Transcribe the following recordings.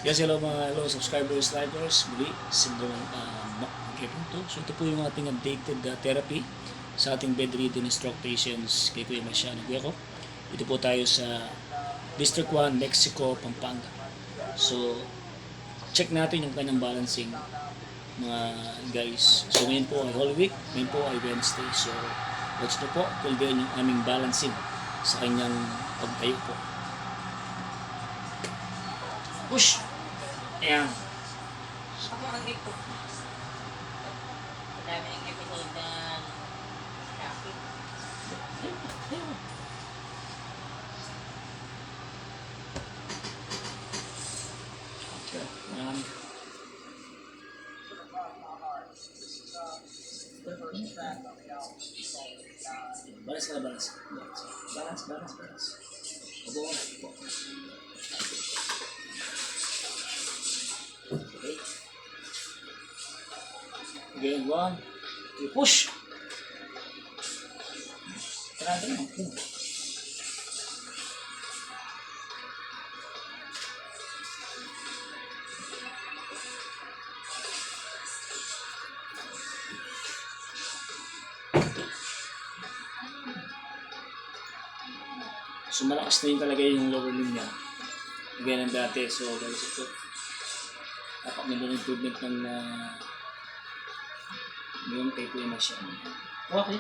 Yes, hello subscribers, likers. Muli, Sindro Punto. So ito po yung ating updated therapy sa ating bedridden stroke patients kay Kuya Marciano Gueco. Ito po tayo sa District 1, Mexico, Pampanga. So, check natin yung kanyang balancing mga guys. So ngayon po ay whole week, ngayon po ay Wednesday. So, watch nyo po, tulbihan yung aming balancing sa kanyang pagtayo po. Push! Ayan. Ako ang dito. Madami ang episode ng traffic. Ayan. Balance na, balance. Balance. Opo. Okay. Again, 1, 2, push. Tara mo. So malakas na yun talaga yung lower limb niya. Ganyan ang dati. So guys, ito. Dapat nila ng improvement ng yung kay Kuya Marciano. Okay.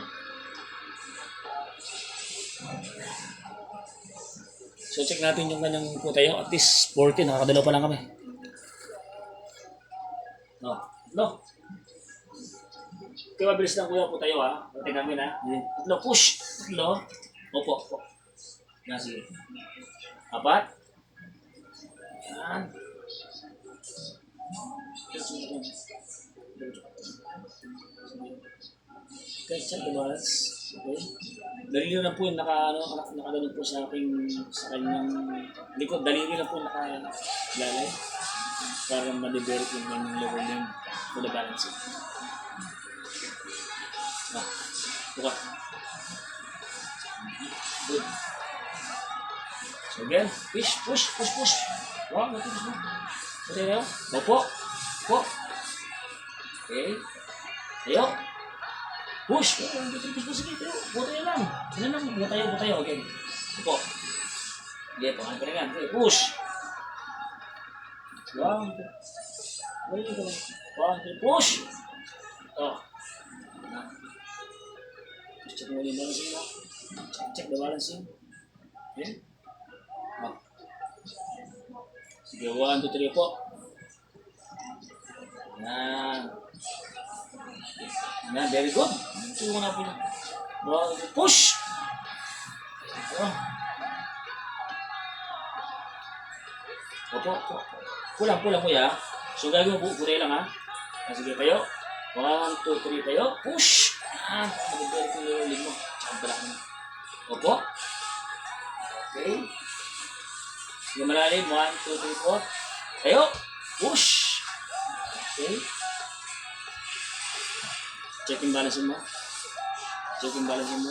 So check natin yung kanyang putayo. At least 40. Nakakadalaw pa lang kami. No. Kaya mabilis lang Kuya putayo ha. Pati namin ha. Tatlo. Push. Tatlo. Opo. Yan, sige. 4. Yan. Okay, check the balance. Okay. Daliri lang po yung nakaganon po sa kanyang likod. Daliri lang po nakalalay para ma-develop yung kanyang lower limb for the balancing. Buka. Good. So again, push. 1, 2, 3. Okay, now. Opo. Okay. Tayo. Push. 1, 2, 3, push. Sige, tayo. Tayo lang. Tayo. Okay. Opo. Okay, pangalan pa rin yan. Okay, push. 1, 2, push. Check mo yung balancing mo. Check the balancing. Okay. Sige, 1, 2, 3 po. Yan, very good. Ito mo na po yun. Push! Opo. Pulang kuya. So, gagawin mo po. Putay lang ha. Sige, tayo. 1, 2, 3 tayo. Push! Mag-very ko yung leg mo. Tsaka mo. Opo. Okay. Sige, malalim. 1, 2, 3, 4. Tayo. Push! Okay. Check yung balancing mo. Check yung balancing.